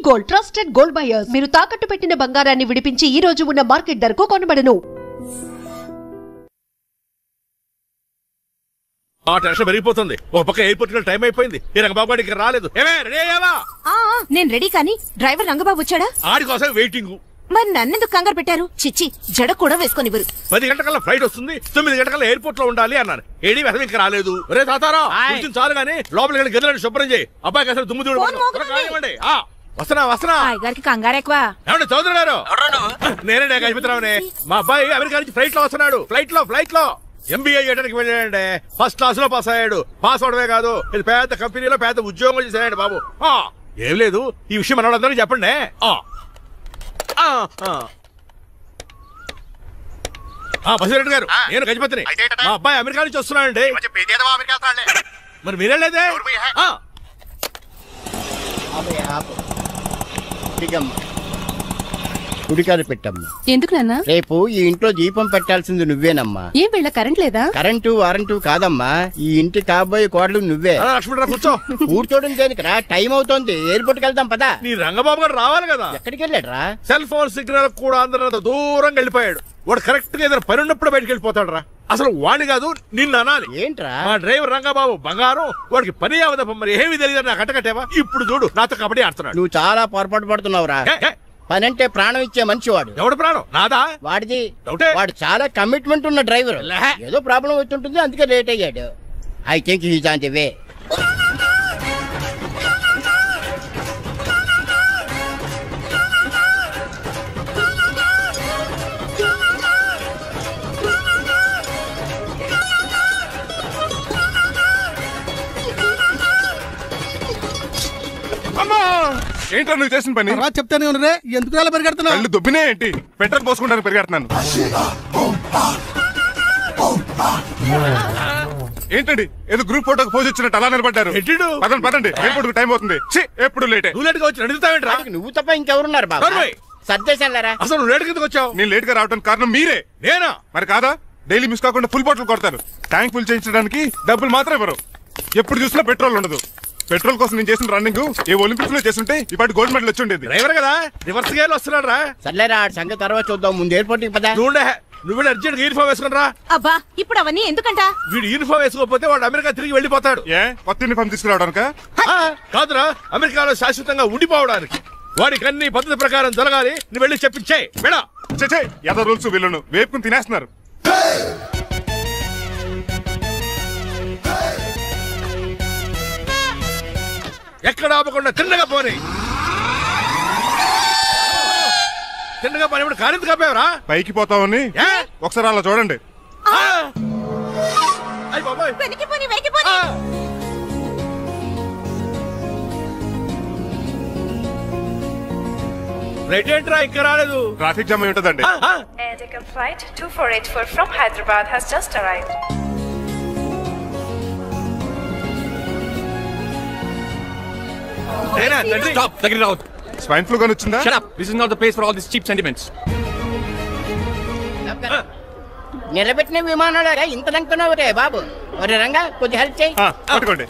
Gold, trusted gold buyers. మీరు తాకట్టు పెట్టిన బంగారాన్ని విడిపించి ఈ రోజు ఉన్న మార్కెట్ ధరకు కొనబడను. ఆ టెన్షన్ పెరిగిపోతుంది. ఒక పక్క ఎయిర్పోర్ట్ కి టైం అయిపోయింది. ఈ రంగబాబు గారికి రాలేదు. రెడీ అయ్యావా? నేను రెడీ, కానీ డ్రైవర్ రంగబాబు వచ్చాడా? ఆడి కోసం వెయిటింగ్. మరి నన్నెందుకు కంగారు పెట్టారు? చిచ్చి, జడ కూడా వేసుకొని 10 గంటల ఫ్లైట్ వస్తుంది, 9 గంటల ఎయిర్పోర్ట్ లో ఉండాలి అన్నాను. ఏడీ వెసలు ఇంకా రాలేదు. రే తాతారా, కొంచెం చాలు గానీ లోపలికి గదిలో శుభ్రం చేయి. అబ్బాయికి అసలు దుమ్ము దూడు వస్తున్నా. గారికి కంగారు ఎక్కువ. ఏమండి చౌదరి గారు? నేనే గజపతిరావునే. మా అబ్బాయి అమెరికా నుంచి ఫ్లైట్ లో వస్తున్నాడు. ఫ్లైట్ లో MBA చేయడానికి వెళ్ళాడండి. ఫస్ట్ క్లాస్ లో పాస్ అయ్యాడు. పాస్ అవడమే కాదు, ఇది పెద్ద కంపెనీలో పెద్ద ఉద్యోగం చేశాడు బాబు. ఏం లేదు, ఈ విషయం మన వాళ్ళందరికీ చెప్పండి. బసిరెడ్డి గారు, నేను గజపతిని. మా అబ్బాయి అమెరికా నుంచి వస్తున్నాడండి. మరి మీరేలేదే? గుడికాడ పెట్టమ్మా. ఎందుకు నాన్న? రేపు ఈ ఇంట్లో దీపం పెట్టాల్సింది నువ్వేనమ్మా. ఏం వీళ్ళ కరెంట్ లేదా? కరెంటు వారంటూ కాదమ్మా, ఈ ఇంటి కాబోయే కోడలు నువ్వే. కూర్చో. కూర్చోడం దేనికిరా? టైం అవుతోంది, ఎయిర్పోర్ట్ కి వెళ్దాం పదా. నీ రంగబాబు గారు రావాలి కదా. ఎక్కడికి వెళ్ళాడురా? సెల్ ఫోన్ సిగ్నల్ కూడా అందరూ దూరంగా వెళ్ళిపోయాడు. వాడు కరెక్ట్ గా ఏదైనా పని ఉన్నప్పుడు బయటకు వెళ్ళిపోతాడు రా. అసలు వాణి కాదు, నిన్ను అనాలి. ఏంట్రా? మా డ్రైవర్ రంగబాబు బంగారం, వాడికి పని అవదప్ప. మరి ఏమి తెలియదు నాకు కట్టకట్టేవా? ఇప్పుడు చూడు, నాతో కబడ్డీ ఆడుతున్నాడు. నువ్వు చాలా పొరపాటు పడుతున్నావురా. పని అంటే ప్రాణం ఇచ్చే మనిషి వాడు. ఎవడు ప్రాణం? నాదా? వాడిది. వాడు చాలా కమిట్మెంట్ ఉన్న డ్రైవర్. ఏదో ప్రాబ్లం వచ్చుంటుంది, అందుకే లేట్ అయ్యాడు. I think he's on the way. ఏంటో నువ్వు చేసిన పని? చెప్తానే ఉన్నదే, ఎందుకు అలా పరిగెడుతున్నావు? కళ్ళు దుబ్బినే ఏంటి? పెట్రోల్ పోసుకుంటాను పరిగెడుతున్నాను. ఏంటండి ఏదో గ్రూప్ ఫోటోకి పోజ్ ఇచ్చినట్టు అలా నిలబడ్డారు? పదండి, ఎయిర్పోర్ట్ టైం అవుతుంది. ఎప్పుడు లేటే. నువ్వు తప్ప ఇంకెవరున్నారు బాబా? సర్దేశాలరా. అసలు లేట్ కిందకు వచ్చావు? నేను లేట్ గా రావడానికి కారణం మీరే. నేనా? మరి కాదా? డైలీ మిస్ కాకుండా ఫుల్ బాటిల్ కొడతాను. ట్యాంక్ ఫుల్ చేయించడానికి డబ్బులు మాత్రం ఇవ్వరు. ఎప్పుడు చూసినా పెట్రోల్ ఉండదు. పెట్రోల్ కోసం నేను చేసిన రన్నింగ్ ఏ ఒలింపిక్స్ లో చేస్తుంటే ఇప్పటి గోల్డ్ మెడల్ వచ్చి ఉండేది. డ్రైవర్ కదా, రివర్స్ గేర్ వస్తున్నాడు రా. సర్లేరా, సంగతి తర్వాత చూద్దాం, ముందు ఎయిర్పోర్ట్ కి పదా. నువ్వు అర్జెంట్ యూనిఫామ్ వేసుకుని రా. అబ్బా, ఇప్పుడు అవన్నీ ఎందుకంట? వీడు యూనిఫామ్ వేసుకోకపోతే వాడు అమెరికా తిరిగి వెళ్ళిపోతాడు. కొత్త యూనిఫామ్ తీసుకురావడానికా? కాదురా, అమెరికాలో శాశ్వతంగా ఉండిపోవడానికి. వాడికి అన్ని పద్ధతి ప్రకారం జరగాలి. నువ్వు వెళ్ళి చెప్పించే మేడా. ఏదో రూల్స్ వీళ్ళను వేపుకుని తినేస్తున్నారు. ఎక్కడ ఆపకుండా తిన్నగా పోనీ. తిన్నగా పోనీ కారింత కాపేవరా? పైకి పోతావని ఒకసారి అలా చూడండి. రైట్ ఏంట్రా ఇంకా రాలేదు? ట్రాఫిక్ జామ్ అయి ఉంటదండి. Flight 2484 from Hyderabad has just arrived. Stop! Take it out. Swine flu gun వచ్చిందా? Shut up! This is not the place for all these cheap sentiments. నిలబెట్టిన విమానాలు ఇంత లంకున్నావు రే బాబు. ఒరే రంగా, కొద్ది హెల్ప్ చేయి. పట్టుకోండి.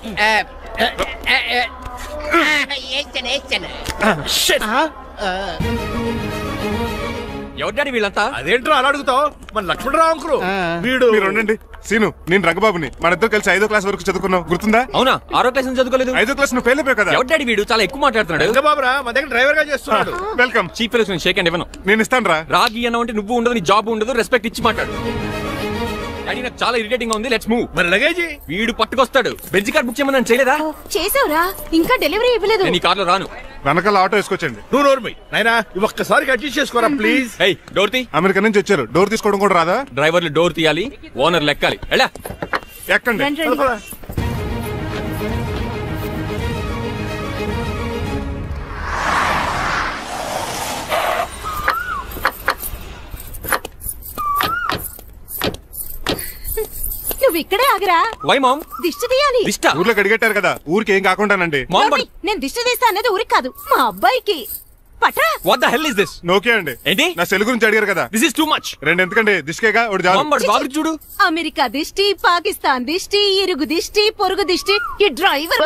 ఎవరు డాడీ వీళ్ళంతా? అదేంట్రా అలా అడుగుతావు? మన లక్ష్మణరావు అంకులు వీడు. మీరు ఉండండి. సీను, నేను రంగబాబుని. మన ఇద్దరు కలిసి 5వ క్లాస్ వరకు చదువుకున్నాం, గుర్తుందా? అవునా? 6వ క్లాస్ చదువుకోలేదు. 5వ క్లాస్ నువ్వు ఫెయిల్ అయిపోయావు కదా. ఎవరు డాడీ వీడు? చాలా ఎక్కువ మాట్లాడుతున్నాడు. రంగబాబురా, మన దగ్గర డ్రైవర్ గా చేస్తున్నాడు. వెల్కమ్. చీఫ్ ఫెలోస్ నేను షేక్ అండ్ ఇవ్వను. నేను ఇస్తాను రా. రాగి అన్న అంటే నువ్వు ఉండదు, నీ జాబ్ ఉండదు, రెస్పెక్ట్ ఇచ్చి మాట్లాడు. డాడీ నాకు చాలా ఇరిటేటింగ్ గా ఉంది. Let's move. మరి లగేజీ వీడు పట్టుకొస్తాడు. బెంజ్ కార్ బుక్ చేయమని చేయలేదా? చేసావురా, ఇంకా డెలివరీ ఇవ్వలేదు. నేను ఈ కార్లో రాను. వెనకాల ఆటో వేసుకొచ్చండి. నువ్వు నోర్మై నాయనా, ఒక్కసారి అడ్జస్ట్ చేసుకోరా ప్లీజ్. డోర్ తీ. అమెరికా నుంచి వచ్చారు, డోర్ తీసుకోవడం కూడా రాదా? డ్రైవర్లు డోర్ తీయాలి, ఓనర్ లెక్కాలి. ఎలా ఎక్కండి. నువ్వు ఇక్కడే ఆగరా. Why mom? దిష్టి తీయాలి. ఊర్లో కడిగట్టారు కదా, ఊరికి ఏం కాకుండానండి. నేను దిష్టి తీస్తా అనేది ఊరికి కాదు, మా అబ్బాయికి. పట్రా. What the hell is this? నోకే అండి. ఏంటి? నా సెల్ గురించి అడిగారు కదా. This is too much. రెండు ఎందుకండి, దిష్కేగా ఒకటి చాలు. చూడు, అమెరికా దిష్టి, పాకిస్తాన్ దిష్టి, ఇరుగు దిష్టి, పొరుగు దిష్టి, ఈ డ్రైవర్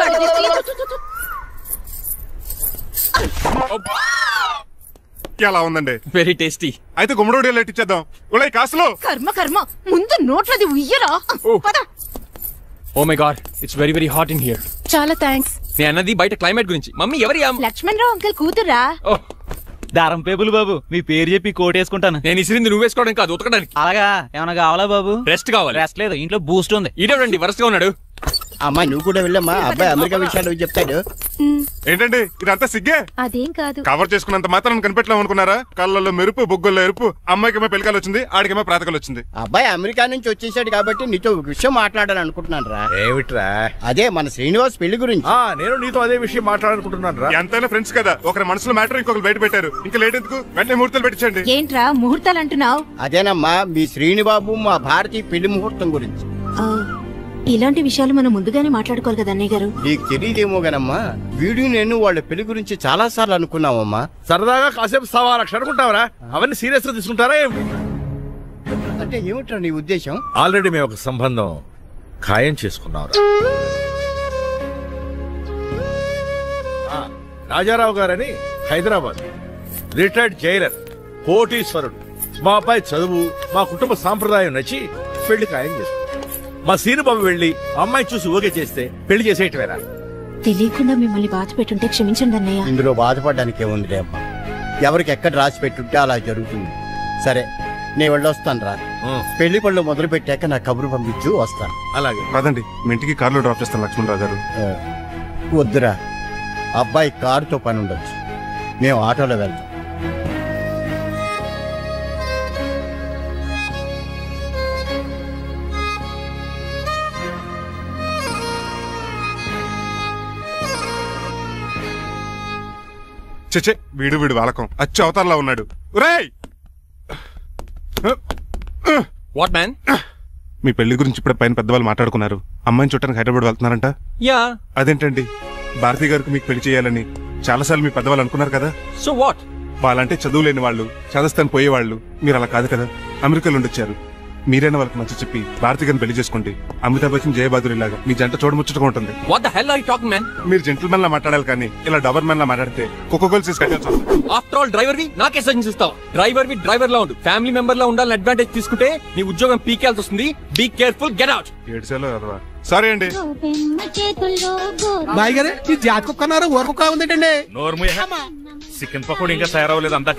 ఎలా ఉందండి? Very tasty. అయితే గుమ్మడి లైట్ ఇచ్చేద్దాం. ఉలై కాసులో కర్మ కర్మ, ముందు నోట్లది ఉయ్యరా. పద. Oh my God, it's very very hot in here. చాలా థ్యాంక్స్. నేను అన్నది బయట క్లైమేట్ గురించి. మమ్మీ ఎవరి లక్ష్మణ్ రావు అంకుల్ కూతురా? దారం పేపులు బాబు, మీ పేరు చెప్పి కోట్ వేసుకుంటాను. నేను ఇసిరింది నువ్వు వేసుకోవడం కాదు, ఉతకడానికి. అలాగా? ఏమన్నా కావాలా బాబు? రెస్ట్ కావాలి. రెస్ట్ లేదు, ఇంట్లో బూస్ట్ ఉంది. ఇదేనండి వరుసగా ఉన్నాడు. అమ్మాయి నువ్వు కూడా వెళ్ళమ్మా, అబ్బాయి అమెరికా విషయాలు చెప్తాడు. ఏంటండి ఇదంతా సిగ్గే? అదేం కాదు. కవర్ చేసుకున్నంత మాత్రం కనిపెట్టలేం అనుకున్నారా? కళ్ళల్లో మెరుపు, బొగ్గుల్లో ఎరుపు. అమ్మాయికేమో పెళ్ళికాలు వచ్చింది, ఆడికేమో ప్రాతకాలు వచ్చింది. అబ్బాయి అమెరికా నుంచి వచ్చేసాడు కాబట్టి నీతో ఒక విషయం మాట్లాడాలని అనుకుంటున్నాను రా. ఏమిట్రా? అదే మన శ్రీనివాస్ పెళ్లి గురించి. నేను నీతో అదే విషయం మాట్లాడాలనుకుంటున్నాను రా. ఎంతైనా ఫ్రెండ్స్ కదా, ఒకరి మనసులో మ్యాటర్ ఇంకొకరు బయట పెట్టారు. ఇంకా లేట్ ఎందుకు, వెంటనే ముహూర్తాలు పెట్టించండి. ఏంట్రా ముహూర్తాలు అంటున్నావు? అదేనమ్మా మీ శ్రీనిబాబు మా భారతి పెళ్లి ముహూర్తం గురించి. ఇలాంటి విషయాలు మనం ముందుగానే మాట్లాడుకోవాలి కదా అన్నయ్య గారు. నీకు తెలియదేమో గనమ్మా, వీడియో నేను వాళ్ళ పెళ్లి గురించి చాలా సార్లు అనుకున్నావమ్మా. సరదాగా కాసేపు 1.25 అనుకుంటావరా? అవన్నీ సీరియస్ గా తీసుకుంటారా? అంటే ఏమిట్రా నీ ఉద్దేశం? ఆల్రెడీ మేము ఒక సంబంధం ఖాయం చేసుకున్నాం. రాజారావు గారని హైదరాబాద్ రిటైర్డ్ జైలర్, కోటీశ్వరుడు. మా అబ్బాయి చదువు, మా కుటుంబ సాంప్రదాయం నచ్చి పెళ్లి ఖాయం చేసుకున్నాం. మా సీనుబాబు వెళ్ళి అమ్మాయి చూసి ఓకే చేస్తే పెళ్లి చేసేయటమేనా? తెలియకుండా మిమ్మల్ని బాధ పెట్టుంటే క్షమించండి అన్నయ్య. ఇందులో బాధపడడానికి ఏముందిలే అమ్మా, ఎవరికి ఎక్కడ రాసి పెట్టుంటే అలా జరుగుతుంది. సరే నేను వెళ్ళొస్తాను రా. పెళ్లి పళ్ళు మొదలు పెట్టాక నా కబురు పంపించు, వస్తాను. అలాగే పదండి, మీ ఇంటికి కార్లో డ్రాప్ చేస్తాను లక్ష్మణరావు గారు. వద్దురా, అబ్బాయి కారుతో పని ఉండొచ్చు, మేము ఆటోలో వెళ్తాం. చచ్చే, వీడు వాలకం అచ్చు అవతారంలో ఉన్నాడు. What man? మీ పెళ్లి గురించి ఇప్పుడు పైన పెద్దవాళ్ళు మాట్లాడుకున్నారు. అమ్మాయిని చూడటానికి హైదరాబాద్ వెళ్తున్నారంట. యా. అదేంటండి, భారతి గారికి మీకు పెళ్లి చేయాలని చాలాసార్లు మీ పెద్దవాళ్ళు అనుకున్నారు కదా. So what? వాళ్ళంటే చదువు లేని వాళ్ళు, చదస్తాను పోయేవాళ్ళు. మీరు అలా కాదు కదా, అమెరికాలో ఉండొచ్చారు. మీరైనా వాళ్ళకి మంచి చెప్పి భారతి గారిని పెళ్లి చేసుకోండి. అమితాబ్ బచ్చన్, జయబాదురి లాగా మీ జంట చూడముచ్చటగా ఉంటుంది. What the hell are you talking man? మీరు జెంటిల్మెన్ లా మాట్లాడాలి కానీ ఇలా డబర్ మ్యాన్ లా మాట్లాడితే కోకోకోల్ సీస్ కట్టాల్సి వస్తుంది. ఆఫ్టర్ ఆల్ డ్రైవర్ వి నాకే సజెషన్ ఇస్తావు? డ్రైవర్ లా ఉండు, ఫ్యామిలీ మెంబర్ లా ఉండాలని అడ్వాంటేజ్ తీసుకుంటే నీ ఉద్యోగం పీకేల్సి వస్తుంది. Be careful, get out. ఏడ్చేలో కదవా. సారీ అండి. బాయ్ గారే ఈ జాతి కుక్కన్నారు, ఊరకు కావుందేటండి. చికెన్ పకోడీ ఇంకా తయారవ్వలేదు. అందాక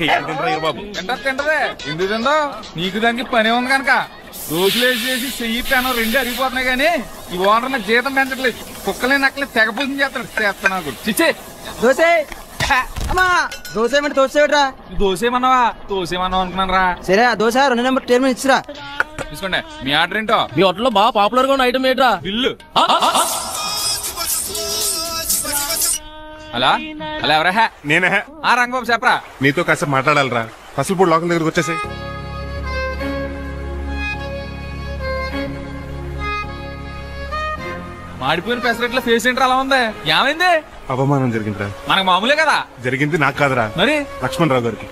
బాబు తింటదే ఎందుకు తిందో? నీకు దానికి పని ఉంది కనుక దోశలేసి చెయ్యి పెనం 2 అరిగిపోతున్నాయి కానీ ఈ ఓనర్ నాకు జీతం పెంచట్లేదు. కుక్కలే నక్కలే తెగ పూజం చేస్తాను. చిచ్చే దోశ దోశ దోసేమన్నావా? దోసేమన్నావు అనుకున్నాను రా. సరే, దోశ 2 నెంబర్ టేబుల్ ఇచ్చిరా. తీసుకోండి. మీ ఆర్డర్ ఏంటో? మీ హోటల్లో బాగా పాపులర్ గా ఉన్న ఐటమ్ ఏంట్రా? బిల్లు. అలా ఎవరా? నేనే. రంగబాబు చెప్పరా. నీతో కాసేపు మాట్లాడాలరా. పసలపూడి లోకల్ దగ్గరకు వచ్చేసి. మాడిపోయిన పెసరట్ల ఫేస్ ఏంటర్ అలా ఉంది? ఏమైంది? అవమానం జరిగిందిరా. మనకు మామూలే కదా. జరిగింది నాకు కాదురా, మరి లక్ష్మణరావు గారికి.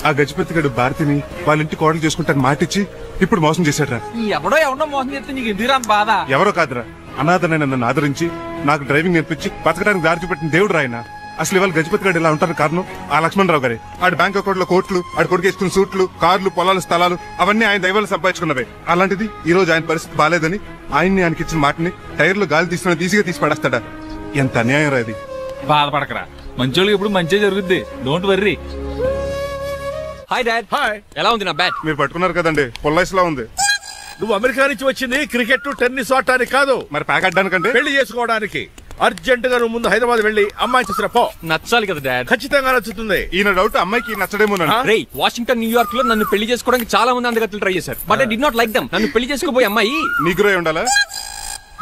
ఆ గజపతిగడు భారతిని వాళ్ళ ఇంటి కోడలు చేసుకుంటాను మాటిచ్చి ఇప్పుడు మోసం చేశాడ్రా. ఎవడో మోసం చేస్తే నీకు ఎందుకు బాధ? ఎవరో కాదురా, అనాథనైన నన్ను ఆదరించి నాకు డ్రైవింగ్ నేర్పించి బతకడానికి దారి చూపెట్టిన దేవుడు రాయన. అసలు ఇవాళ గజపతి గారు ఇలా ఉంటారు కారణం ఆ లక్ష్మణరావు గారే. ఆడి బ్యాంక్ అకౌంట్ లో కోట్లు, ఆడి కొడుకు వేసుకున్న సూట్లు, కార్లు, పొలాలు, స్థలాలు అవన్నీ ఆయన దైవాలు సంపాదించుకున్నవే. అలాంటిది ఈ రోజు ఆయన పరిస్థితి బాలేదని ఆయనకి ఇచ్చిన మాటని టైర్లు గాలి తీసుకుని ఈజీగా తీసి పడేస్తాడా? ఎంత అన్యాయం రా ఇది. బాధపడకరా, మంచోళ్ళకి ఇప్పుడు మంచి జరుగుద్ది. Don't worry. Hi dad. Hi. ఎలా ఉంది నా బ్యాట్? మీరు పట్టుకున్నారు కదండి, పొల్లైస్ లా ఉంది. నువ్వు అమెరికా నుంచి వచ్చింది క్రికెట్, టెన్నిస్ ఆడటానికి కాదు, మరి ప్యాక్ అడ్డానికంటే పెళ్లి చేసుకోవడానికి. అర్జెంట్ గా నువ్వు ముందు హైదరాబాద్ వెళ్ళి అమ్మాయి చూసిన పో. నచ్చాలి కదా డాడ్? ఖచ్చితంగా నచ్చుతుంది. ఈయన డౌట్ అమ్మాయికి నచ్చడేమో. రే, వాషింగ్టన్, న్యూయార్క్ లో నన్ను పెళ్లి చేసుకోవడానికి చాలా మంది అందగత్తలు ట్రై చేశారు. But I did not like them. నన్ను పెళ్లి చేసుకోబోయే అమ్మాయి నీగురై ఉండాలా?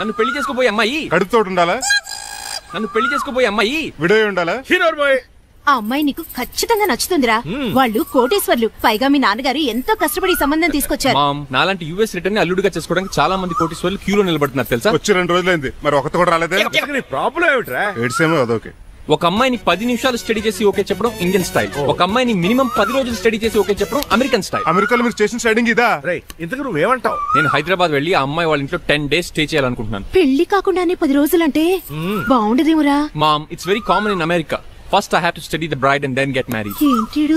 నన్ను పెళ్లి చేసుకోబోయే అమ్మాయి కడుపుతోటి ఉండాలా? నన్ను పెళ్లి చేసుకోబోయే అమ్మాయి విడోయి ఉండాలా? హీరోర్ బాయ్. ఆ అమ్మాయి నీకు ఖచ్చితంగా నచ్చుతుందిరా. వాళ్ళు కోటేశ్వర్లు, పైగా మీ నాన్నగారు ఎంతో కష్టపడి సంబంధం తీసుకొచ్చారు. మామ్, నాలాంటి యూఎస్ రిటర్న్ అల్లుడుగా చేసుకోవడానికి చాలా మంది కోటేశ్వర్లు క్యూలో నిలబడుతున్నారు తెలుసా? వచ్చి 2 రోజులైంది, మరి ఒకటి కూడా రాలేదే. ప్రాబ్లం ఏమిట్రా? ఏడ్సేమో అదొకే. ఒక అమ్మాయిని 10 నిమిషాలు స్టడీ చేసి ఓకే చెప్పడం ఇండియన్ స్టైల్. ఒక అమ్మాయిని మినిమం 10 రోజులు స్టడీ చేసి ఓకే చెప్పడం అమెరికన్ స్టైల్. అమెరికాలో మీరు స్టేషన్ స్టైడింగ్ ఇదా? ఇంతకు నువ్వేమంటావు? నేను హైదరాబాద్ వెళ్ళి ఆ అమ్మాయి వాళ్ళ ఇంట్లో 10 days స్టే చేయాలనుకుంటున్నాను. పెళ్లి కాకుండానే 10 రోజులంటే బాగుండదేమురా? Mom, it's very common in America. First I have to study the bride and then get married.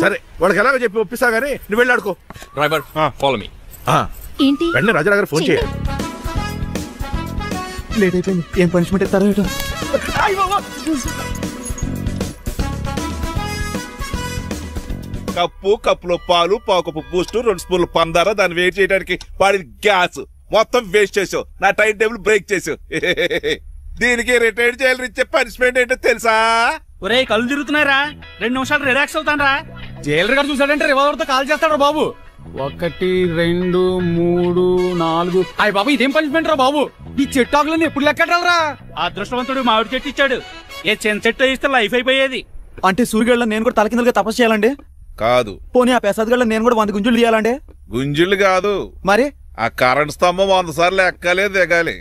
సరే వాడికి ఎలాగో చెప్పి ఒప్పిస్తా గానీ నువ్వు వెళ్ళి ఆడుకో. Driver follow me. ఏంటి వెంటనే రాజారావు గారు ఫోన్ చేయాలి. లేట్ అయిపోయింది. ఏం పనిష్మెంట్ ఇస్తారో ఏటో. కప్పులో పాలు పావుకప్పు బూస్ట్ 2 స్పూన్లు పందార దాన్ని వేట్ చేయడానికి వాడి గ్యాస్ మొత్తం వేస్ట్ చేసావు. నా టైం టేబుల్ బ్రేక్ చేసావు. దీనికి రిటైర్డ్ జైలు ఇచ్చే పనిష్మెంట్ ఏంటో తెలుసా? ఒరే కళ్ళు తిరుగుతున్నారా, 2 నిమిషాలు రిలాక్స్ అవుతానరా. జైలర్ గారు చూసాడంటే రివాల్వర్ తో కాల్ చేస్తాడు బాబు. 1 2 3 4 అయ్య బాబు ఇదేం పనిష్మెంట్ రా బాబు. ఈ చెట్టాకులన్నీ ఎప్పుడు లెక్కడరా. అదృష్టవంతుడు మామిడి చెట్టు ఇచ్చాడు. ఏ చిన్న చెట్టు ఇస్తే లైఫ్ అయిపోయేది. అంటే సూర్యుగళ్ళ నేను కూడా తలకిందలుగా తపస్సు చేయాలండి? కాదు. పోనీ ఆ పెసాద్ నేను కూడా 100 గుంజులు తీయాలండి? గుంజులు కాదు, మరి ఆ కరెంట్ స్తంభం 100 సార్లు ఎక్కాలే దిగాలి.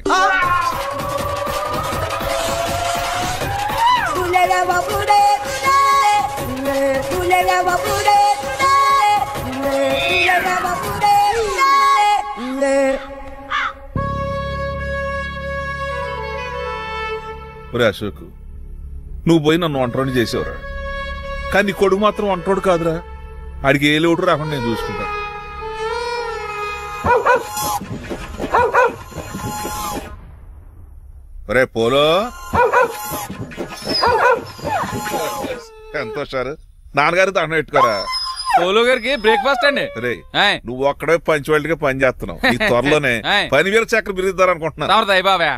అశోక్, నువ్వు పోయి నన్ను ఒంటరిని చేసేవరా, కానీ నీ కొడుకు మాత్రం ఒంటరోడు కాదురా. ఆడికి ఏ లోటు రాకుండా నేను చూసుకుంటా. రే పోలో, ఎంతో సార్ నాన్నగారు దండం పెట్టుకోరా. పోలో గారికి బ్రేక్ఫాస్ట్ అండి. రే నువ్వు ఒక్కడే పంచువాళ్ళగా పని చేస్తున్నావు. ఈ త్వరలోనే 10,000 చక్రం బిరుద్దారు అనుకుంటున్నా. బాబా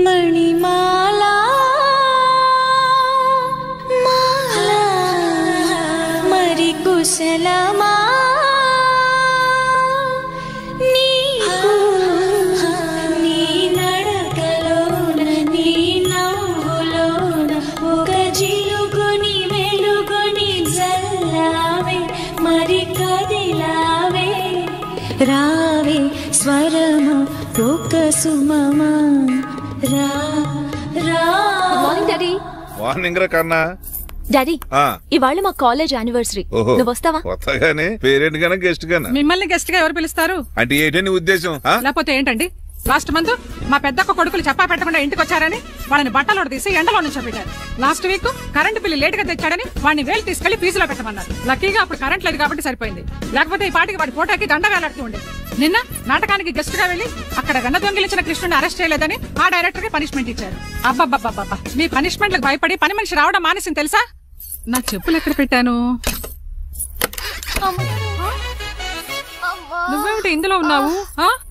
మణిమాలా మరి కుశలమా నీకు నీ నడకలోన నీ నవ్వులోన ఒక జిలుగుని వెలుగుని జల్లావే మరి కదిలావే రావే స్వరము ఒక సుమమా మార్నింగ్ రా కన్నా. డాడీ ఇవాళ మా కాలేజ్ యానివర్సరీ, నువ్వు వస్తావా? వస్తాగానే పేరెంట్ గానా గెస్ట్ గానా? మిమ్మల్ని గెస్ట్ గా ఎవరు పిలుస్తారు? అంటే ఏంటి నీ ఉద్దేశం? లేకపోతే ఏంటండి, లాస్ట్ మంత్ మా పెద్దక్క కొడుకులు చెప్పా పెట్టకుండా ఇంటికి వచ్చారని వాళ్ళని బట్టలు తీసి ఎండలో నుంచోబెట్టారు. Last week current bill late గా తెచ్చాడని వాడిని వేలు తీసుకెళ్లి ఫీజులో పెట్టమన్నారు. లక్కీగా అప్పుడు కరెంట్ లేదు కాబట్టి సరిపోయింది, లేకపోతే ఈ పాటికి వాడి ఫోటోకి దండ వేలాడుతూ ఉండేది. నిన్న నాటకానికి గెస్ట్ గా వెళ్లి అక్కడ వెన్న దొంగిలించిన కృష్ణుని అరెస్ట్ చేయలేదని ఆ డైరెక్టర్ కి పనిష్మెంట్ ఇచ్చారు. అబ్బబ్బబ్బబ్బా, మీ పనిష్మెంట్లకు భయపడి పని మనిషి రావడం మానేసింది తెలుసా? నా చెప్పులు ఎక్కడ పెట్టాను? నువ్వేమిటి ఇందులో ఉన్నావు?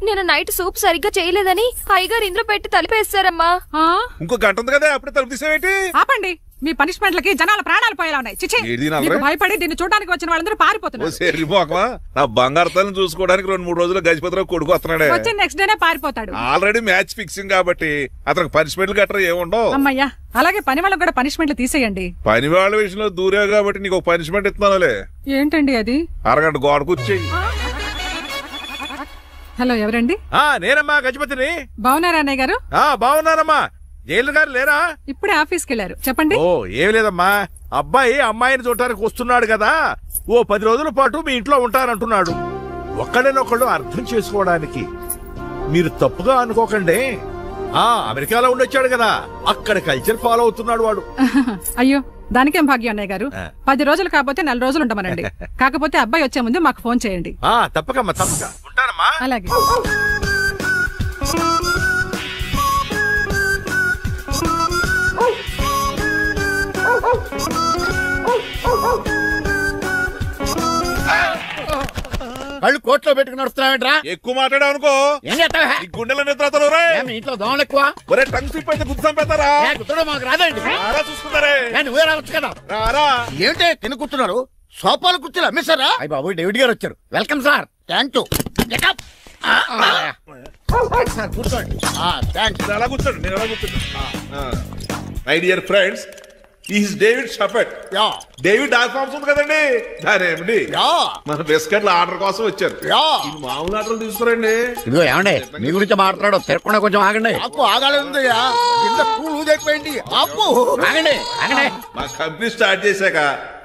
నేను నైట్ సూప్ సరిగ్గా చేయలేదని అయ్యగారు ఇందులో పెట్టి తలిపేస్తారమ్మా. ఇంకో గంట ఉంది కదా, అప్పుడే తలుపు తీసేవేంటి? ఆపండి, మీ పనిష్మెంట్లకి జనాల ప్రాణాలు పోయేలా ఉన్నాయి. చిచి, మీకు భయపడి దీన్ని చూడడానికి వచ్చిన వాళ్ళందరూ పారిపోతున్నారు. నా బంగారు తల్లిని చూసుకోవడానికి 2-3 రోజులు గజపతిరావు కొడుకు వస్తున్నాడే. వచ్చి నెక్స్ట్ డేనే పారిపోతాడు. ఆల్రెడీ మ్యాచ్ ఫిక్సింగ్ కాబట్టి అతనికి పనిష్మెంట్లు గట్రా ఏముండవు. అమ్మయ్యా, అలాగే పని వాళ్ళకి కూడా పనిష్మెంట్లు తీసేయండి. పని వాళ్ళ విషయంలో దూరే కాబట్టి నీకు పనిష్మెంట్ ఇస్తున్నానులే. ఏంటండి అది? అరగంట గోడ కూర్చేయి. హలో, ఎవరండి? నేనమ్మా గజపతిని. బాగున్నారా అన్నయ్య గారు? బాగున్నానమ్మా. జైలు గారు లేరా? ఇప్పుడే ఆఫీస్కి వెళ్ళారు. చెప్పండి. ఓ ఏం లేదమ్మా, అబ్బాయి అమ్మాయిని చూడటానికి వస్తున్నాడు కదా, ఓ 10 రోజుల పాటు మీ ఇంట్లో ఉంటానంటున్నాడు. ఒక్కడనొక్కడు అర్థం చేసుకోవడానికి మీరు తప్పుగా అనుకోకండి. అమెరికాలో ఉండొచ్చాడు కదా, అక్కడ కల్చర్ ఫాలో అవుతున్నాడు వాడు. అయ్యో, దానికేం భాగ్యం అన్నయ్య గారు. 10 రోజులు కాకపోతే 4 రోజులు ఉంటామనండి. కాకపోతే అబ్బాయి వచ్చే ముందు మాకు ఫోన్ చేయండి. తప్పకమ్మా, తప్పక ఉంటానమ్మా. అలాగే. కళ్ళు కోట్లో పెట్టుకుని వస్తున్నావేంట్రా? ఎక్కువ మాట్లాడావు అనుకో గుండెల నిద్రతలు. ఇంట్లో దోమలు ఎక్కువ. ఒరే టంగ్ స్లిప్ అయితే గుర్తు చంపేస్తారా? గుర్తుడు మాకు రాదండి. చూసుకున్నారే, నువ్వే రావచ్చు కదా. ఏంటి తిని కూర్చున్నారు? సోఫాలు కూర్చొని అమ్మేశారా? అయ్యి బాబు, డేవిడ్ గారు వచ్చారు. Welcome sir. Thank you. కూర్చోండి. అలా కూర్చోండి, నేను అలా కూర్చోండి. My dear friends, is David షఫెట్. డేవిడ్ డాగ్ ఫార్మ్స్ ఉంది కదండి, దానేమిటి మన బిస్కెట్ల ఆర్డర్ కోసం వచ్చారు. మామూలు ఆర్డర్లు తీసుకురండి. ఇదిగో ఏమండి, మీ గురించి మాట్లాడు, తిరగకుండా కొంచెం ఆగండి. ఆపు, ఆగాలి. ఆగండి ఆగండి. మా కంపెనీ స్టార్ట్ చేశాక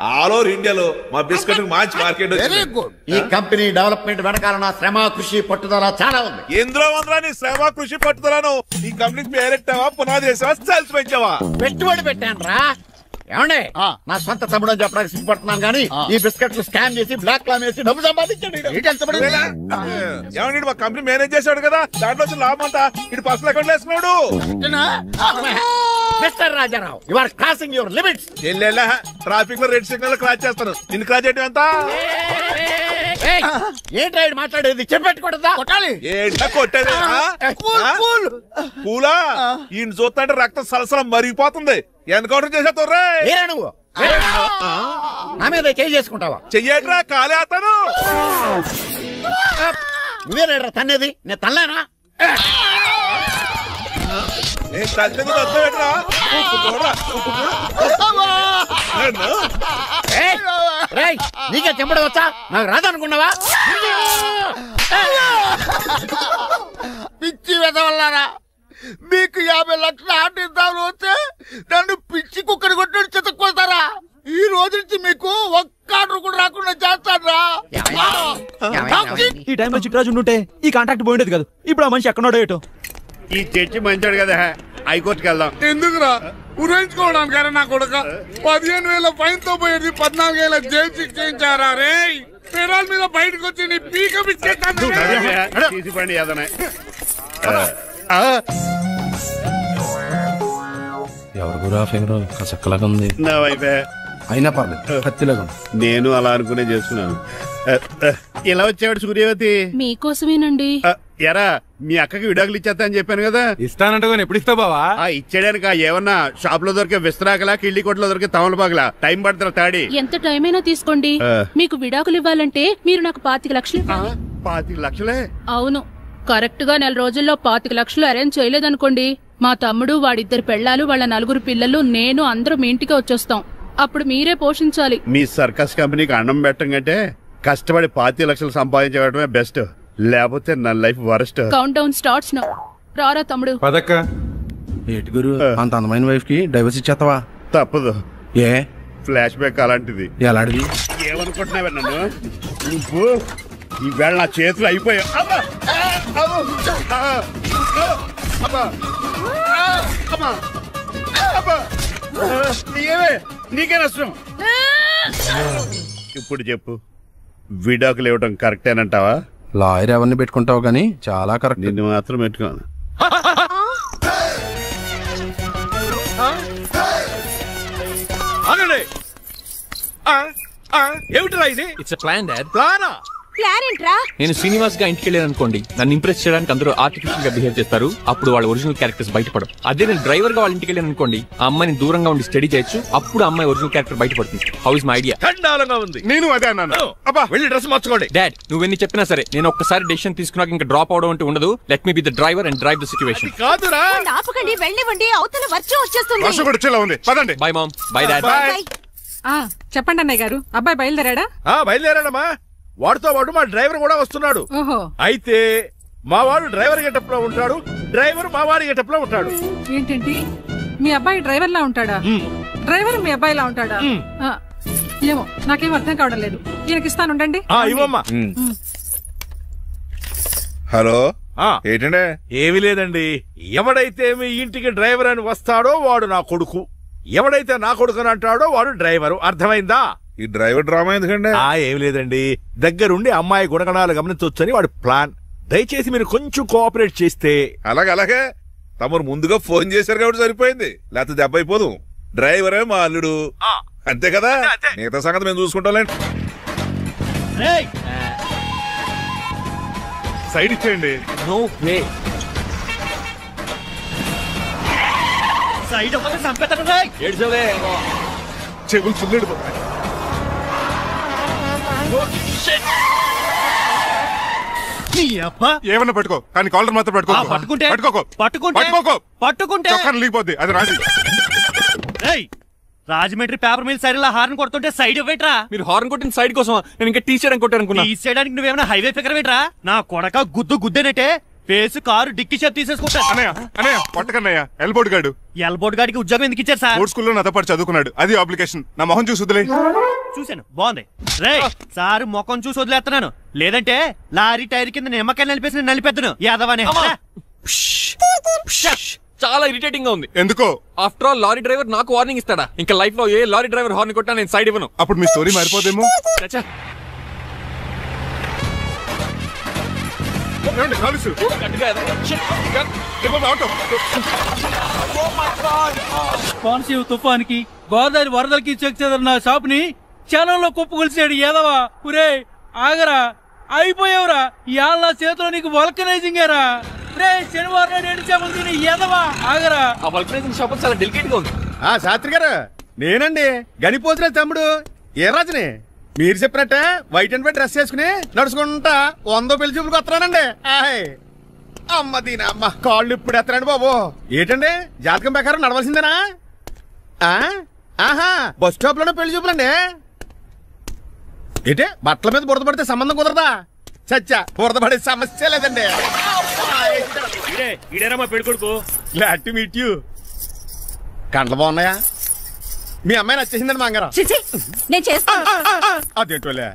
ఆల్ ఓవర్ ఇండియాలో మా బిస్కెట్ మంచి మార్కెట్. Very good. ఈ కంపెనీ డెవలప్మెంట్ వెనకాల నా శ్రమ, కృషి, పట్టుదల చాలా ఉంది. ఎందులో ఉందా నీ శ్రమ, కృషి, పట్టుదలను? ఈ కంపెనీకి పేరెట్టావా, పునాది వేసావా, సేల్స్ పెంచావా? పెట్టుబడి పెట్టాను రా. ఏమండి నా సొంత తమ్ముడు అని చెప్పడానికి సిగ్గుపడుతున్నాను కానీ ఈ బిస్కెట్లు స్కాన్ చేసి బ్లాక్ క్లామ్ వేసి డబ్బు సంపాదించండి. ఏమండి మా కంపెనీ మేనేజ్ చేశాడు కదా, దాంట్లో లాభం అంతా ఇటు పర్సనల్ అకౌంట్ వేసుకున్నాడు. Mister Rajarao, you are crossing your limits. Traffic లో రెడ్ సిగ్నల్ క్రాస్ చేస్తాను, నిన్ను క్రాస్ చేయడం ఎంత? ఏంటి రైడ్ మాట్లాడేది? చెప్పెట్టుకూడదా? కొట్టాలి. ఏంటా కొట్టేది? పూలా ఈయన చూస్తుంటే రక్తం సలసలం మరిగిపోతుంది. ఎన్కౌంటర్ చేసేతో నువ్వు నా మీద చేయి చేసుకుంటావా? చెయ్యట్రా కాలే అతను. నువ్వేనా తన్నేది? నేను తనలేనా? నీకే చెంపడం వచ్చా? నాకు రాదనుకున్నావా? పిచ్చి వెదవల్లారా, మీకు 50 లక్షల ఆటిద్దాలు వస్తే నన్ను పిచ్చి కుక్కని కొట్టి చెతక్కొస్తారా? ఈ రోజు నుంచి మీకు ఒక్క ఆర్డర్ కూడా రాకుండా చేస్తారా? ఈ టైంలో చిట్రాజు ఉండుంటే ఈ కాంట్రాక్ట్ పోయిండేది కదా. ఇప్పుడు ఆ మనిషి ఎక్కడో ఏటో. ఈ చర్చి మంచాడు కదా, హైకోర్టుకి వెళ్దాం. ఎందుకురా ఉరేంచుకోవడానికి? నా కొడుక 15,000 ఫైన్ తో పోయేది 14 ఏళ్ళ జైలు శిక్ష చేయించారా రే? పెరాల మీద బయటకు వచ్చి నీ పీక బిచ్చేస్తాను. ఎవరు గురా ఫింగర్ కసక్కలాగా ఉంది. నా వైపే అయినా పర్లేదు, కత్తిలాగా. నేను అలా అనుకునే చేస్తున్నాను. ఇలా వచ్చేవాడు సూర్యవతి మీకోసమేనండి. ఎరా మీ అక్కకి విడాకులు ఇచ్చేస్తా అని చెప్పాను కదా. ఇస్తానంటే ఎప్పుడు ఇస్తావు బావా? ఇచ్చేయడానికి ఏమన్నా షాప్ లో దొరికే విస్తరాకలా, కిళ్ళి కొట్లో దొరికే తమలపాకలా టైం పడుతున్నా తాడి. ఎంత టైం అయినా తీసుకోండి. మీకు విడాకులు ఇవ్వాలంటే మీరు నాకు 25 లక్షలు. 25 లక్షలే? అవును. కరెక్ట్ గా 4 రోజుల్లో 25 లక్షలు అరేంజ్ చేయలేదనుకోండి, మా తమ్ముడు, వాడిద్దరు పెళ్ళాలు, వాళ్ళ 4 పిల్లలు, నేను అందరూ మీ ఇంటికి వచ్చేస్తాం. అప్పుడు మీరే పోషించాలి. మీ సర్కస్ కంపెనీకి అన్నం పెట్టం కంటే కష్టపడి 25 లక్షలు సంపాదించడమే బెస్ట్. లేకపోతే నా life worst. Count down starts now. రారా తమ్ముడు. పదక్క. ఏటి గురు, అంత అందమైన వైఫ్ కి డైవర్స్ ఇచ్చేస్తావా? తప్పదు. ఏ ఫ్లాష్ బ్యాక్ అలాంటిది. ఎలాంటిది? ఏమనుకుంటున్నావా నన్ను? నువ్వు ఈవేళ నా చేతులు అయిపోయావు. నీకే నష్టం. ఇప్పుడు చెప్పు, విడాకులు ఇవ్వడం కరెక్టేనంటావా? లాయర్ ఎవరిని పెట్టుకుంటావు గానీ చాలా కరెక్ట్. నిన్ను మాత్రం పెట్టుకోను. ఏమిటిరా ఇది? It's plan dad. ప్లానా? ప్లాన్ ఏంట్రా? నేను శ్రీనివాస్ గా ఇంటికి వెళ్ళాను అనుకోండి, నన్ను ఇంప్రెస్ చేయడానికి అందరూ ఆర్టిఫిషియల్ గా బిహేవ్ చేస్తారు. అప్పుడు వాళ్ళ ఒరిజినల్ క్యారెక్టర్స్ బయటపడవు. అదే నేను డ్రైవర్ గా వాళ్ళ ఇంటికి వెళ్ళాను అనుకోండి, ఆ అమ్మాయిని దూరంగా ఉండి స్టడీ చేయొచ్చు. అప్పుడు అమ్మాయి ఒరిజినల్ క్యారెక్టర్ బయటపడుతుంది. How is my idea? ఖండాలంగా ఉంది. నేను అదే అన్నాను. అబ్బా వెళ్ళి డ్రెస్ మార్చుకోండి. డాడ్, నువ్వెన్ని చెప్పినా సరే నేను ఒక్కసారి డెసిషన్ తీసుకున్నాక ఇంకా డ్రాప్ అవడం అంటే ఉండదు. Let me be the driver and drive the situation. కాదురా, ఆపకండి, వెళ్ళివ్వండి. అవతల వర్షం వచ్చేస్తుంది. వర్షం కూడా వచ్చేలా ఉంది. పదండి. Bye mom. Bye dad. చెప్పండి అన్నయ్య గారు, అబ్బాయి బయలుదేరాడా? బయలుదేరాడమ్మా. వాడితో పాటు మా డ్రైవర్ కూడా వస్తున్నాడు. అయితే మా వాడు డ్రైవర్ గెటప్ లో ఉంటాడు, డ్రైవర్ మా వాడి గెటప్ లో ఉంటాడు. ఏంటండి, మీ అబ్బాయి డ్రైవర్ లా ఉంటాడా? డ్రైవర్ మీ అబ్బాయి లా ఉంటాడా? ఏమో నాకేం అర్థం కావడం లేదు. ఈయనకి ఇస్తాను, ఉండండి. ఇవ్వమ్మా. హలో, ఏంటంటే? ఏమీ లేదండి. ఎవడైతే మీ ఇంటికి డ్రైవర్ అని వస్తాడో వాడు నా కొడుకు, ఎవడైతే నా కొడుకు అని అంటాడో వాడు డ్రైవరు. అర్థమైందా? ఈ డ్రైవర్ డ్రామా ఎందుకండి? ఏమి లేదండి, దగ్గరుండి అమ్మాయి గుణగణాలు గమనించొచ్చని వాడి ప్లాన్. దయచేసి మీరు కొంచెం కోఆపరేట్ చేస్తే. అలాగే తమరు ముందుగా ఫోన్ చేశారు కాబట్టి సరిపోయింది, లేకపోతే దెబ్బ అయిపోదు. డ్రైవరే మా అల్లుడు, అంతే కదా. మిగతా సంగతి మేము చూసుకుంటాం. సైడ్ ఇచ్చేయండి. No way. సైడ్ ఒకటి సంపేతను. ఏడ్చవే. చెవులు చుల్లెడు. ఏమన్నా పట్టుకో, కానీ కాలర్ మాత్రం పట్టుకుంటే లీగిపోద్ది. అది Raju. Rajahmundry paper mill side horn కొడుతుంటే సైడ్ ఇవ్వట్రా. మీరు హార్న్ కొట్టిన సైడ్ కోసం నేను ఇంకా టీ షర్ట్ కొట్టాను. టీ చేయడానికి నువ్వేమైనా హైవే ఫిగర్ పెట్టరా? నా కొడక గుద్దేనట్టే ఫేస్ కారు డిక్కి షేప్ తీసేసుకుంటా. అన్నయ్య పట్టకన్నయ్య. ఎల్బోర్డ్ గాడు. ఎల్బోర్డ్ గాడికి ఉద్యోగం ఎందుకు ఇచ్చారు సార్? స్కూల్లో నాతో పాటు చదువుకున్నాడు, అది అప్లికేషన్. నా మొహం చూసి వదిలే. చూశాను, బాగుంది. రే సార్ మొఖం చూసి వదిలేస్తున్నాను, లేదంటే లారీ టైర్ కింద నిమ్మకాయ నలిపేసి నలిపేద్దును యాదవనే. చాలా ఇరిటేటింగ్ గా ఉంది. ఎందుకో? ఆఫ్టర్ ఆల్ లారీ డ్రైవర్ నాకు వార్నింగ్ ఇస్తాడా? ఇంకా లైఫ్ లో ఏ లారీ డ్రైవర్ హార్న్ కొట్టా నేను సైడ్ ఇవ్వను. అప్పుడు మీ స్టోరీ మారిపోదేమో. పాన్సీవ్ తుఫానికి గోదావరి వరదలకి చెక్ చెదరిన షాప్ ని క్షణంలో కుప్పకొలిసాడు ఏదవా. పురే ఆగరా, అయిపోయావురా. ఇవాళ నా చేతిలో నీకు వల్కనైజింగ్ ఏరా. రే శనివారం నాడు ఏడిచాముంది ఏదవా ఆగరా. ఆ వల్కనైజింగ్ షాప్ చాలా డెలికేట్ గా ఉంది. శాస్త్రి గారు నేనండి గనిపోతున్న తమ్ముడు ఏ రాజుని. మీరు చెప్పినట్టే వైట్ అండ్ వైట్ డ్రెస్ వేసుకుని నడుచుకుంటా 100 పెళ్లి చూపులకు వస్తున్నానండి. అమ్మ దీని అమ్మ కాళ్ళు ఇప్పుడు ఎత్తరండి బాబు. ఏంటండి జాతకం ప్రకారం నడవలసిందేనా? ఆహా బస్ స్టాప్ లోనే పెళ్లి చూపులండి. ఏంటి బట్టల మీద బురద పడితే సంబంధం కుదరదా? చచ్చా బురద పడే సమస్య లేదండి. మా పెళ్లి కొడుకు. Glad to meet you. కండ్లు బాగున్నాయా? మీ అమ్మాయి నచ్చేసిందండి మంగారం. నేను చేస్తాను. అదేంటోలే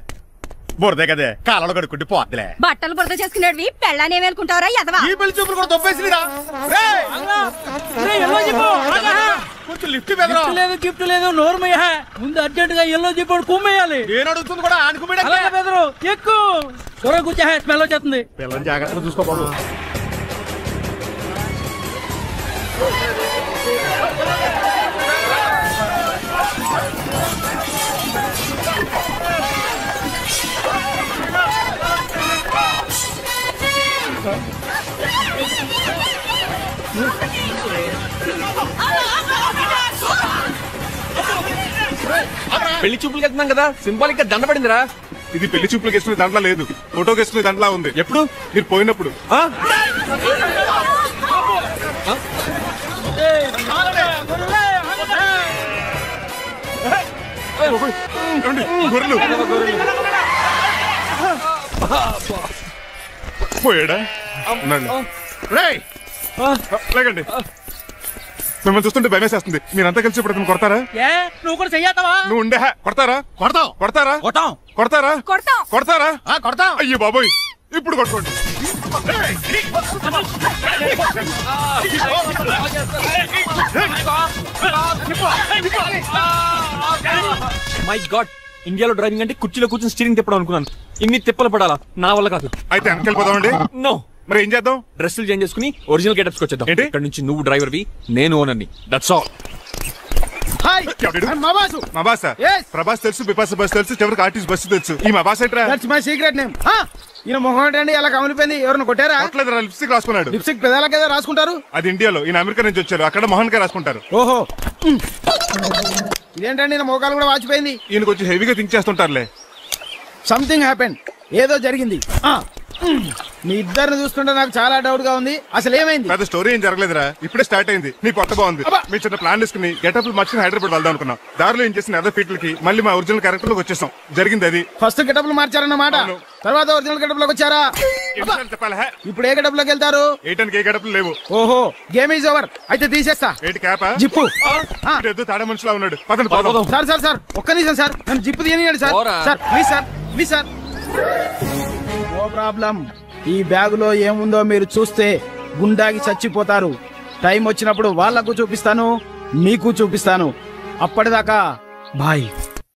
బురదే కదే కాలంలో కడుక్కుంటే పోద్దులే. బట్టలు బురద చేసుకునేవి పెళ్ళాన్ని ఏమేలుకుంటావరా ఎదవా. ఈ పెళ్లి చూపులు కూడా దొబ్బేసిందిరా. కొంచెం లిఫ్ట్ లేదు గిఫ్ట్ లేదు నోర్మయ్య. ముందు అర్జెంట్ గా ఎల్లో చెప్పాడు కుమ్మేయాలి. నేను అడుగుతుంది కూడా అనుకున్నాడు. ఎక్కువ త్వరగా కూర్చో, స్మెల్ వచ్చేస్తుంది. పిల్లలు జాగ్రత్తగా చూసుకోబాబు. పెళ్లి చూపులకి వెళ్తున్నాం కదా, సింబాలిక్ గా దండ పడిందిరా. ఇది పెళ్లి చూపులకు వేసుకునే దాంట్లో లేదు, ఫోటోకి వేసుకునే దాంట్లో ఉంది. ఎప్పుడు? మీరు పోయినప్పుడు. గొర్రెలు పోయాడా? లేకండి, మిమ్మల్ని చూస్తుంటే భయమేసేస్తుంది. మీరంతా కలిసి ఇప్పుడు కొడతారా? నువ్వు కూడా చెయ్యావా? నువ్వు ఉండే కొడతారా? కొడతారా? కొడతారా? అయ్యో బాబోయ్, ఇప్పుడు కొట్టుకోండి. మై గాడ్, ఇండియాలో డ్రైవింగ్ అంటే కుర్చీలో కూర్చొని స్టీరింగ్ తిప్పడం అనుకున్నాను. ఇన్ని తిప్పలు పడాలా? నా వల్ల కాదు. అయితే వెనకెళ్ళిపోదామండి. నో. మరి ఏం చేద్దాం? డ్రెస్సులు చేంజ్ చేసుకుని ఒరిజినల్ గెటప్స్ వచ్చేద్దాం. ఇక్కడ నుంచి నువ్వు డ్రైవర్ వి, నేను ఓనర్ని. That's all. మా బాస్ ప్రభాస్ తెలుసు, బిపాస బస్ తెలుసు, చివరికి ఆర్టిస్ట్ బస్సు తెలుసు. ఈ మా బాస్ ఏంట్రా? That's my secret name. ఈయన మొహం ఏంటండి అలా కమిలిపోయింది? ఎవరిని కొట్టారా? కొట్టలేదురా, లిప్స్టిక్ రాసుకున్నాడు. లిప్స్టిక్ పెదాలకి ఏదో రాసుకుంటారు. అది ఇండియాలో, ఈయన అమెరికా నుంచి వచ్చారు, అక్కడ మొహన్ గా రాసుకుంటారు. ఓహో, ఇదేంటండి నా మోకాలు కూడా వాచిపోయింది. ఈయన కొంచెం హెవీగా థింక్ చేస్తుంటారులే. సంథింగ్ హ్యాపెన్, ఏదో జరిగింది. మీ ఇద్దరిని చూస్తుంటే నాకు చాలా డౌట్ గా ఉంది. అసలు ఏమైంది? పెద్ద స్టోరీ ఏం జరగలేదురా, ఇప్పుడే స్టార్ట్ అయింది. నీ పొట్ట బాగుంది. మీ చిన్న ప్లాన్ తీసుకుని గెటప్లు మార్చుకుని హైదరాబాద్ వెళ్దాం అనుకున్నాం. దారిలో ఏం చేసిన అదర్ ఫీట్లకి మళ్ళీ మా ఒరిజినల్ క్యారెక్టర్ లోకి వచ్చేసాం. జరిగింది అది. ఫస్ట్ గెటప్లు మార్చారన్నమాట, తర్వాత ఒరిజినల్ గెటప్ లోకి వచ్చారా? ఇప్పుడు ఏ గెటప్ లోకి వెళ్తారు? ఏటానికి ఏ గెటప్లు లేవు. ఓహో, గేమ్ ఈజ్ ఓవర్. అయితే తీసేస్తా. ఏంటి క్యాప్? జిప్పు. తాడ మనుషులా ఉన్నాడు. పదండి పోదాం. సార్ ఒక్క నిమిషం సార్, నన్ను జిప్పు తీయనియండి sir. Sir please sir. No problem. ఈ బ్యాగులో ఏముందో మీరు చూస్తే గుండాకి చచ్చిపోతారు. టైం వచ్చినప్పుడు వాళ్లకు చూపిస్తాను, మీకు చూపిస్తాను. అప్పటిదాకా బాయ్.